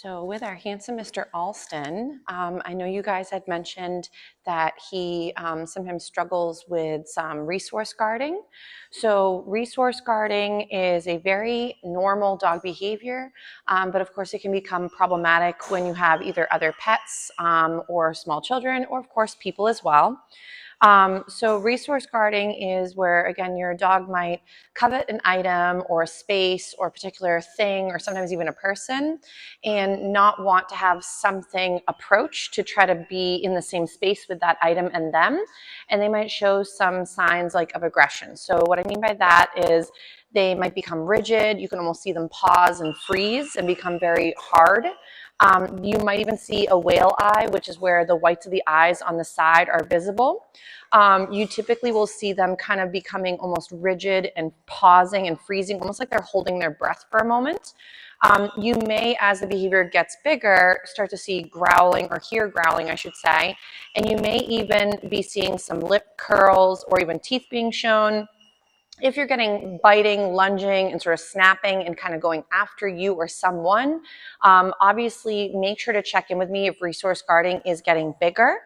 So with our handsome Mr. Allston, I know you guys had mentioned that he sometimes struggles with some resource guarding. So resource guarding is a very normal dog behavior, but of course it can become problematic when you have either other pets or small children, or of course people as well. So resource guarding is where, again, your dog might covet an item or a space or a particular thing or sometimes even a person and not want to have something approach to try to be in the same space with that item and them. And they might show some signs like of aggression. So what I mean by that is they might become rigid. You can almost see them pause and freeze and become very hard. You might even see a whale eye, which is where the whites of the eyes on the side are visible. You typically will see them kind of becoming almost rigid and pausing and freezing, almost like they're holding their breath for a moment. You may, as the behavior gets bigger, start to see growling or hear growling, I should say, and you may even be seeing some lip curls or even teeth being shown. If you're getting biting, lunging, and sort of snapping and kind of going after you or someone, obviously make sure to check in with me if resource guarding is getting bigger.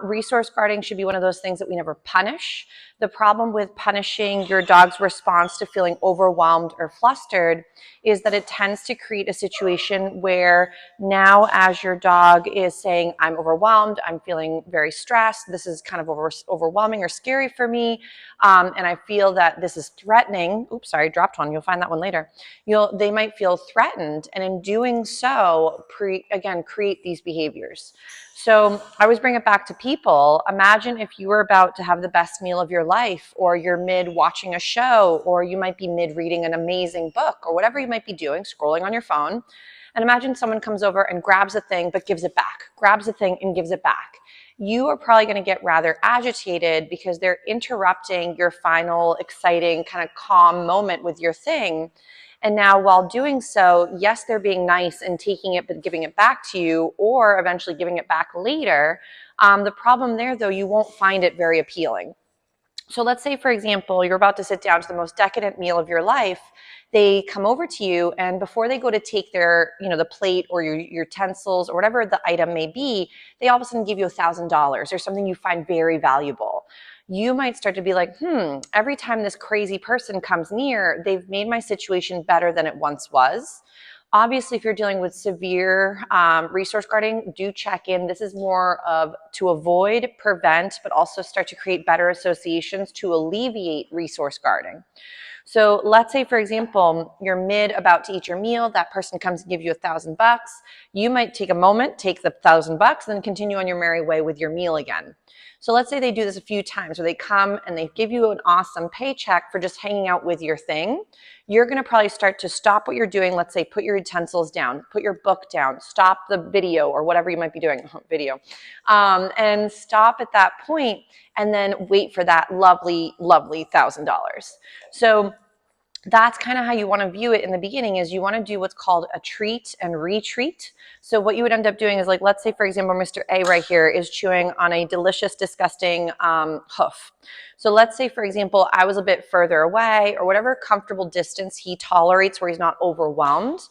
Resource guarding should be one of those things that we never punish. The problem with punishing your dog's response to feeling overwhelmed or flustered is that it tends to create a situation where now as your dog is saying, I'm overwhelmed, I'm feeling very stressed, this is kind of overwhelming or scary for me, and I feel that this is threatening. Oops, sorry, dropped one. You'll find that one later. They might feel threatened, and in doing so, again, create these behaviors. So I always bring it back to people. Imagine if you were about to have the best meal of your life, or you're mid watching a show, or you might be mid reading an amazing book, or whatever you might be doing, scrolling on your phone. And imagine someone comes over and grabs a thing, but gives it back, grabs a thing and gives it back. You are probably going to get rather agitated because they're interrupting your final, exciting, kind of calm moment with your thing. And now while doing so, yes, they're being nice and taking it, but giving it back to you, or eventually giving it back later. The problem there, though, you won't find it very appealing. So let's say, for example, you're about to sit down to the most decadent meal of your life. They come over to you, and before they go to take their, the plate or your utensils or whatever the item may be, they all of a sudden give you $1,000 or something you find very valuable. You might start to be like, every time this crazy person comes near, they've made my situation better than it once was. Obviously, if you're dealing with severe resource guarding, do check in. This is more of to avoid, prevent, but also start to create better associations to alleviate resource guarding. So let's say, for example, you're mid about to eat your meal. That person comes and gives you $1,000. You might take a moment, take the $1,000, then continue on your merry way with your meal again. So let's say they do this a few times, where they come and they give you an awesome paycheck for just hanging out with your thing. You're going to probably start to stop what you're doing. Let's say put your utensils down, put your book down, stop the video or whatever you might be doing, and stop at that point, and then wait for that lovely, lovely $1,000. So that's kind of how you want to view it in the beginning. Is you want to do what's called a treat and retreat. So what you would end up doing is, like, let's say, for example, Mr. A right here is chewing on a delicious, disgusting hoof. So let's say, for example, I was a bit further away, or whatever comfortable distance he tolerates where he's not overwhelmed.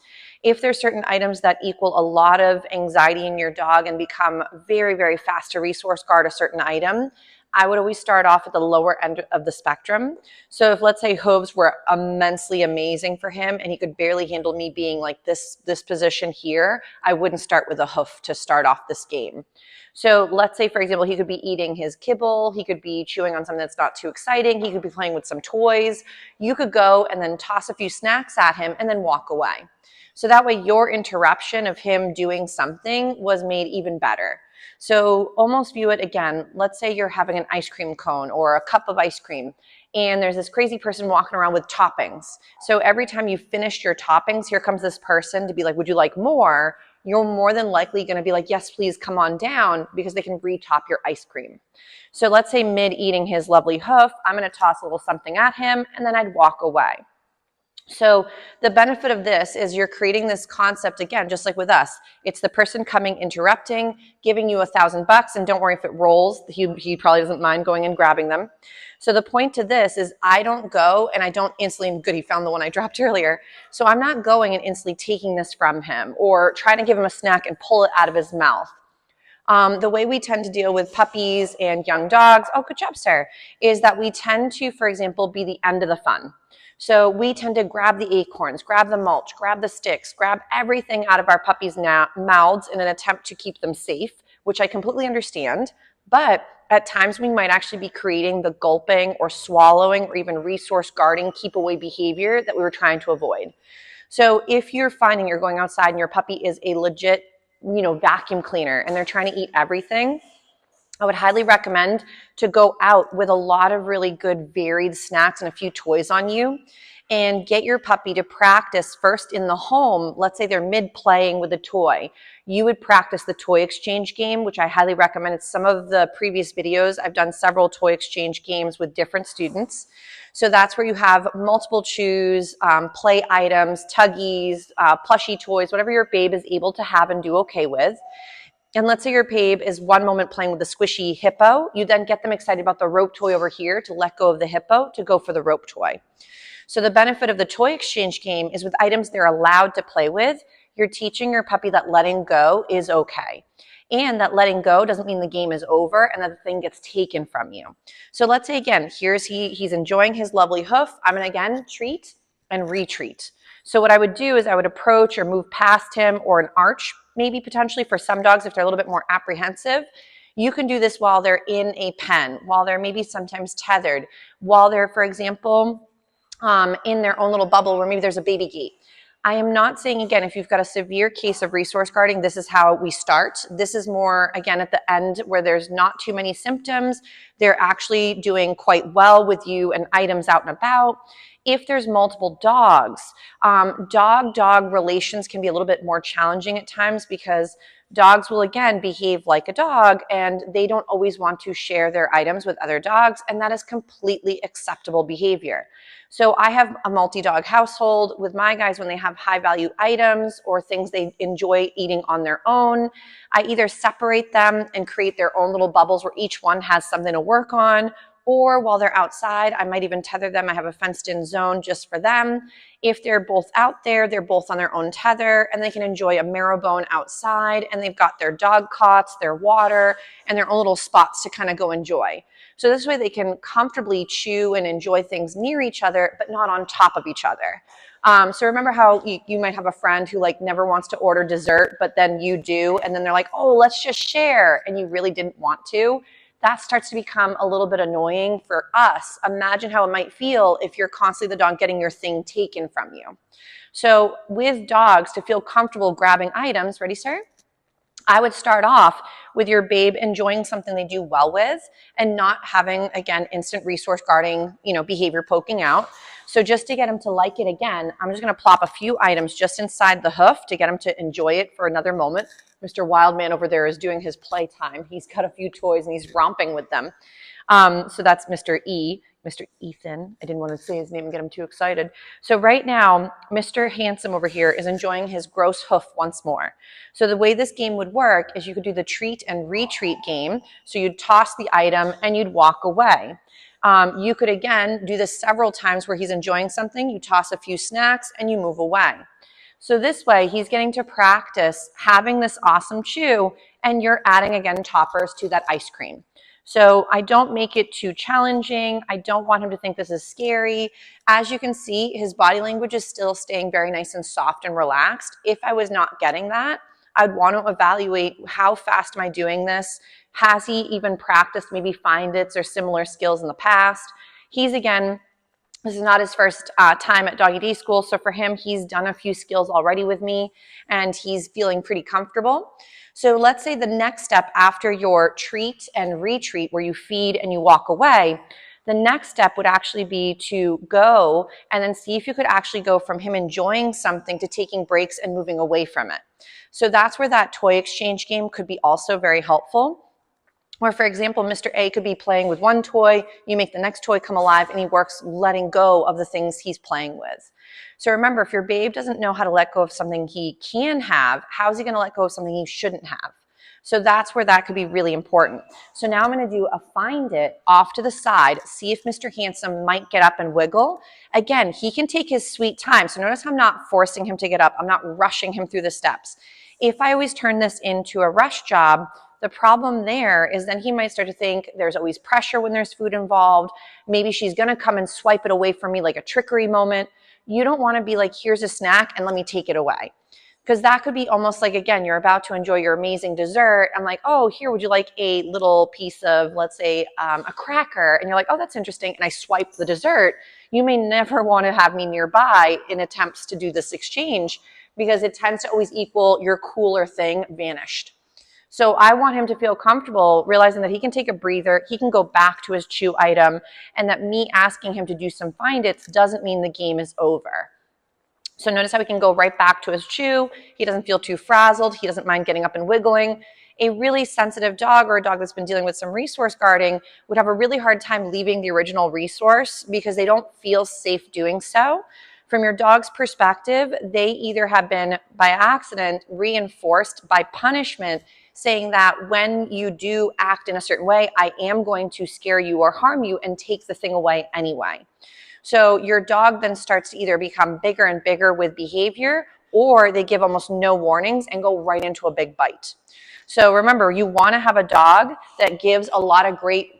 If there's certain items that equal a lot of anxiety in your dog and become very, very fast to resource guard a certain item, I would always start off at the lower end of the spectrum. So if, let's say, hooves were immensely amazing for him and he could barely handle me being like this position here, I wouldn't start with a hoof to start off this game. So let's say, for example, he could be eating his kibble, he could be chewing on something that's not too exciting, he could be playing with some toys. You could go and then toss a few snacks at him and then walk away. So that way your interruption of him doing something was made even better. So almost view it again. Let's say you're having an ice cream cone or a cup of ice cream, and there's this crazy person walking around with toppings. So every time you finish your toppings, here comes this person to be like, would you like more? You're more than likely going to be like, yes, please come on down, because they can retop your ice cream. So let's say mid eating his lovely hoof, I'm going to toss a little something at him, and then I'd walk away. So the benefit of this is you're creating this concept again, just like with us. It's the person coming, interrupting, giving you $1,000, and don't worry if it rolls. He probably doesn't mind going and grabbing them. So the point to this is I don't go and I don't instantly, good, he found the one I dropped earlier. So I'm not going and instantly taking this from him or trying to give him a snack and pull it out of his mouth. The way we tend to deal with puppies and young dogs, oh, good job, sir, is that we tend to, for example, be the end of the fun. So we tend to grab the acorns, grab the mulch, grab the sticks, grab everything out of our puppies' mouths in an attempt to keep them safe, which I completely understand. But at times we might actually be creating the gulping or swallowing or even resource guarding keep away behavior that we were trying to avoid. So if you're finding you're going outside and your puppy is a legit, vacuum cleaner and they're trying to eat everything, I would highly recommend to go out with a lot of really good varied snacks and a few toys on you and get your puppy to practice first in the home. Let's say they're mid-playing with a toy. You would practice the toy exchange game, which I highly recommend. It's some of the previous videos. I've done several toy exchange games with different students. So that's where you have multiple chews, play items, tuggies, plushie toys, whatever your babe is able to have and do okay with. And let's say your babe is one moment playing with the squishy hippo. You then get them excited about the rope toy over here to let go of the hippo to go for the rope toy. So the benefit of the toy exchange game is with items they're allowed to play with, you're teaching your puppy that letting go is okay. And that letting go doesn't mean the game is over and that the thing gets taken from you. So let's say again, he's enjoying his lovely hoof. I'm gonna again treat and retreat. So what I would do is I would approach or move past him or an arch, maybe potentially for some dogs if they're a little bit more apprehensive. You can do this while they're in a pen, while they're maybe sometimes tethered, while they're, for example, in their own little bubble where maybe there's a baby gate. I am not saying, again, if you've got a severe case of resource guarding, this is how we start. This is more, again, at the end where there's not too many symptoms. They're actually doing quite well with you and items out and about. If there's multiple dogs, dog-dog relations can be a little bit more challenging at times because dogs will, again, behave like a dog and they don't always want to share their items with other dogs, and that is completely acceptable behavior. So I have a multi-dog household with my guys. When they have high-value items or things they enjoy eating on their own, I either separate them and create their own little bubbles where each one has something to work on, or while they're outside, I might even tether them. I have a fenced-in zone just for them. If they're both out there, they're both on their own tether, and they can enjoy a marrow-bone outside, and they've got their dog cots, their water, and their own little spots to kind of go enjoy. So this way they can comfortably chew and enjoy things near each other, but not on top of each other. So remember how you might have a friend who never wants to order dessert, but then you do, and then they're like, oh, let's just share, and you really didn't want to. That starts to become a little bit annoying for us. Imagine how it might feel if you're constantly the dog getting your thing taken from you. So with dogs, to feel comfortable grabbing items, ready, sir? I would start off with your babe enjoying something they do well with and not having, again, instant resource guarding, behavior poking out. So just to get him to like it again, I'm just going to plop a few items just inside the hoof to get him to enjoy it for another moment. Mr. Wildman over there is doing his playtime. He's got a few toys and he's romping with them. So that's Mr. E. Mr. Ethan. I didn't want to say his name and get him too excited. So right now, Mr. Handsome over here is enjoying his gross hoof once more. So the way this game would work is you could do the treat and retreat game. So you'd toss the item and you'd walk away. You could, again, do this several times where he's enjoying something. You toss a few snacks and you move away. So this way, he's getting to practice having this awesome chew, and you're adding, again, toppers to that ice cream. So I don't make it too challenging. I don't want him to think this is scary. As you can see, his body language is still staying very nice and soft and relaxed. If I was not getting that, I'd want to evaluate how fast am I doing this? Has he even practiced maybe find-its or similar skills in the past? He's, again, this is not his first time at doggy day school. So for him, he's done a few skills already with me and he's feeling pretty comfortable. So let's say the next step after your treat and retreat where you feed and you walk away, the next step would actually be to go and then see if you could actually go from him enjoying something to taking breaks and moving away from it. So that's where that toy exchange game could be also very helpful. Where, for example, Mr. A could be playing with one toy, you make the next toy come alive, and he works letting go of the things he's playing with. So remember, if your babe doesn't know how to let go of something he can have, how is he going to let go of something he shouldn't have? So that's where that could be really important. So now I'm going to do a find it off to the side, see if Mr. Handsome might get up and wiggle. Again, he can take his sweet time. So notice I'm not forcing him to get up. I'm not rushing him through the steps. If I always turn this into a rush job, the problem there is then he might start to think there's always pressure when there's food involved. Maybe she's going to come and swipe it away from me like a trickery moment. You don't want to be like, here's a snack and let me take it away. Because that could be almost like, again, you're about to enjoy your amazing dessert. I'm like, oh, here, would you like a little piece of, let's say, a cracker? And you're like, oh, that's interesting. And I swipe the dessert. You may never want to have me nearby in attempts to do this exchange because it tends to always equal your cooler thing vanished. So I want him to feel comfortable realizing that he can take a breather, he can go back to his chew item, and that me asking him to do some find its doesn't mean the game is over. So notice how he can go right back to his chew. He doesn't feel too frazzled. He doesn't mind getting up and wiggling. A really sensitive dog or a dog that's been dealing with some resource guarding would have a really hard time leaving the original resource because they don't feel safe doing so. From your dog's perspective, they either have been by accident reinforced by punishment, saying that when you do act in a certain way, I am going to scare you or harm you and take the thing away anyway. So your dog then starts to either become bigger and bigger with behavior, or they give almost no warnings and go right into a big bite. So remember, you want to have a dog that gives a lot of great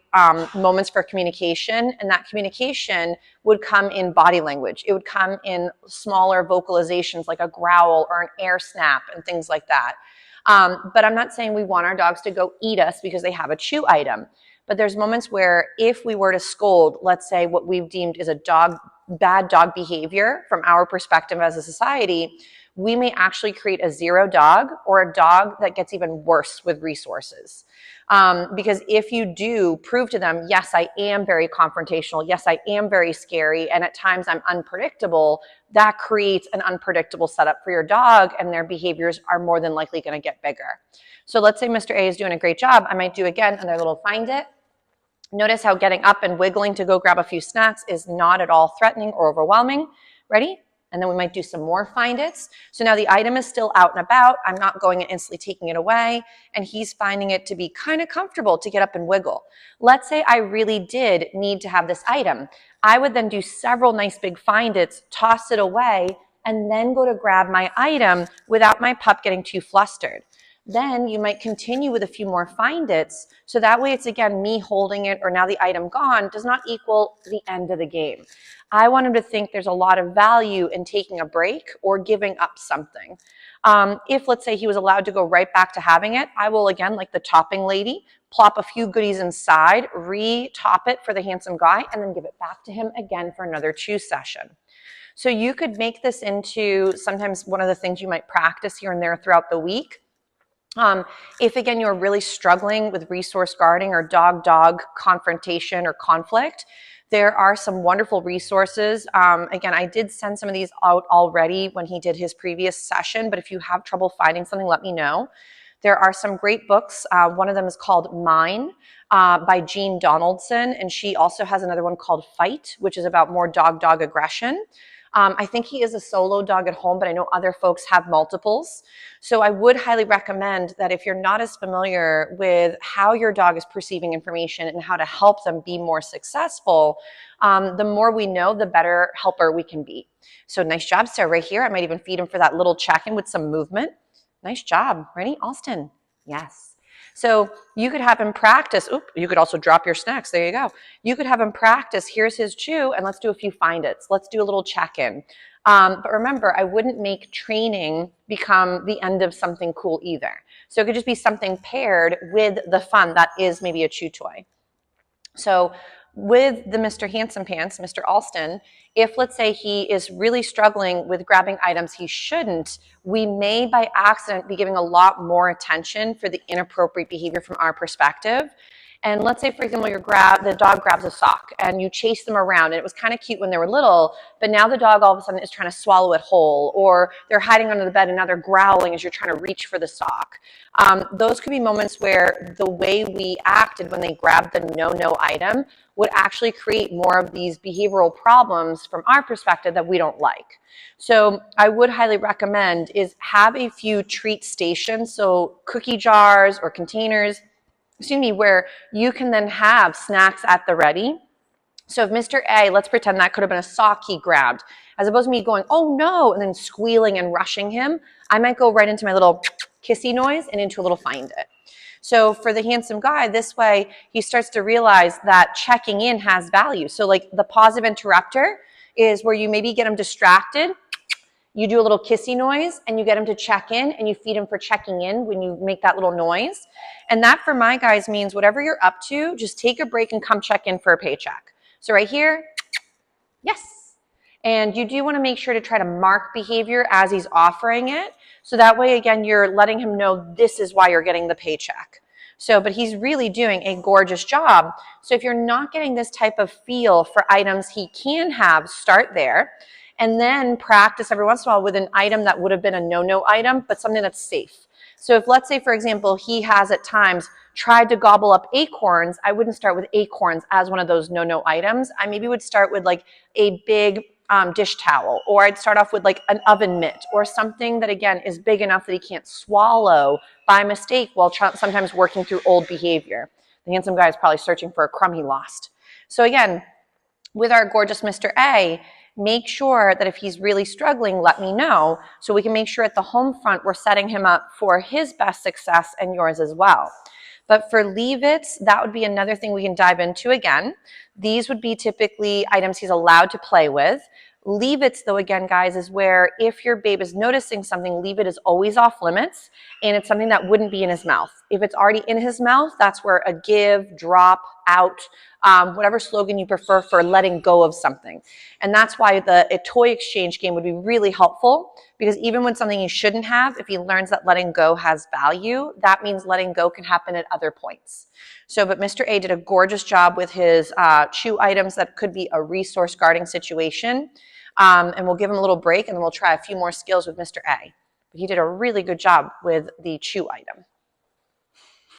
moments for communication, and that communication would come in body language. It would come in smaller vocalizations like a growl or an air snap and things like that. But I'm not saying we want our dogs to go eat us because they have a chew item. But there's moments where if we were to scold, let's say what we've deemed is a bad dog behavior from our perspective as a society, we may actually create a zero dog or a dog that gets even worse with resources. Because if you do prove to them, yes, I am very confrontational, yes, I am very scary, and at times I'm unpredictable, that creates an unpredictable setup for your dog, and their behaviors are more than likely going to get bigger. So let's say Mr. A is doing a great job. I might do again another little find it. Notice how getting up and wiggling to go grab a few snacks is not at all threatening or overwhelming. Ready? And then we might do some more find its. So now the item is still out and about. I'm not going and instantly taking it away. And he's finding it to be kind of comfortable to get up and wiggle. Let's say I really did need to have this item. I would then do several nice big find its, toss it away, and then go to grab my item without my pup getting too flustered. Then you might continue with a few more find its. So that way it's again me holding it or now the item gone does not equal the end of the game. I want him to think there's a lot of value in taking a break or giving up something. If let's say he was allowed to go right back to having it, I will again, like the topping lady, plop a few goodies inside, re-top it for the handsome guy, and then give it back to him again for another chew session. So you could make this into sometimes one of the things you might practice here and there throughout the week. If again, you're really struggling with resource guarding or dog-dog confrontation or conflict, there are some wonderful resources. Again, I did send some of these out already when he did his previous session, but if you have trouble finding something, let me know. There are some great books. One of them is called Mine by Jean Donaldson, and she also has another one called Fight, which is about more dog-dog aggression. I think he is a solo dog at home, but I know other folks have multiples. So I would highly recommend that if you're not as familiar with how your dog is perceiving information and how to help them be more successful, the more we know, the better helper we can be. So nice job, Sarah, right here. I might even feed him for that little check-in with some movement. Nice job. Ready, Allston? Yes. So you could have him practice. Oop, you could also drop your snacks. There you go. You could have him practice. Here's his chew, and let's do a few find its. Let's do a little check-in. But remember, I wouldn't make training become the end of something cool either. So it could just be something paired with the fun that is maybe a chew toy. So with the Mr. Handsome Pants, Mr. Allston, if let's say he is really struggling with grabbing items he shouldn't, we may by accident be giving a lot more attention for the inappropriate behavior from our perspective. And let's say, for example, the dog grabs a sock and you chase them around, and it was kind of cute when they were little, but now the dog all of a sudden is trying to swallow it whole, or they're hiding under the bed and now they're growling as you're trying to reach for the sock. Those could be moments where the way we acted when they grabbed the no item would actually create more of these behavioral problems from our perspective that we don't like. So I would highly recommend is have a few treat stations, so cookie jars or containers, where you can then have snacks at the ready. So if Mr. A, let's pretend that could have been a sock he grabbed, as opposed to me going, oh no, and then squealing and rushing him, I might go right into my little kissy noise and into a little find it. So for the handsome guy, this way he starts to realize that checking in has value. So like the positive interrupter is where you maybe get him distracted, you do a little kissy noise and you get him to check in, and you feed him for checking in when you make that little noise. And that for my guys means whatever you're up to, just take a break and come check in for a paycheck. So right here, yes. And you do want to make sure to try to mark behavior as he's offering it. So that way, again, you're letting him know this is why you're getting the paycheck. So, but he's really doing a gorgeous job. So if you're not getting this type of feel for items he can have, start there. And then practice every once in a while with an item that would have been a no item, but something that's safe. So if, let's say, for example, he has at times tried to gobble up acorns, I wouldn't start with acorns as one of those no items. I maybe would start with like a big dish towel, or I'd start off with like an oven mitt or something that, again, is big enough that he can't swallow by mistake while sometimes working through old behavior. The handsome guy is probably searching for a crumb he lost. So again, with our gorgeous Mr. A, make sure that if he's really struggling, let me know, so we can make sure at the home front we're setting him up for his best success and yours as well. But for leave-its, that would be another thing we can dive into again. These would be typically items he's allowed to play with. Leave-its, though, again, guys, is where if your babe is noticing something, leave-it is always off limits, and it's something that wouldn't be in his mouth. If it's already in his mouth, that's where a give, drop, out, whatever slogan you prefer for letting go of something. And that's why a toy exchange game would be really helpful, because even when something you shouldn't have, if he learns that letting go has value, that means letting go can happen at other points. So, but Mr. A did a gorgeous job with his chew items that could be a resource guarding situation. And we'll give him a little break, and then we'll try a few more skills with Mr. A. But he did a really good job with the chew item.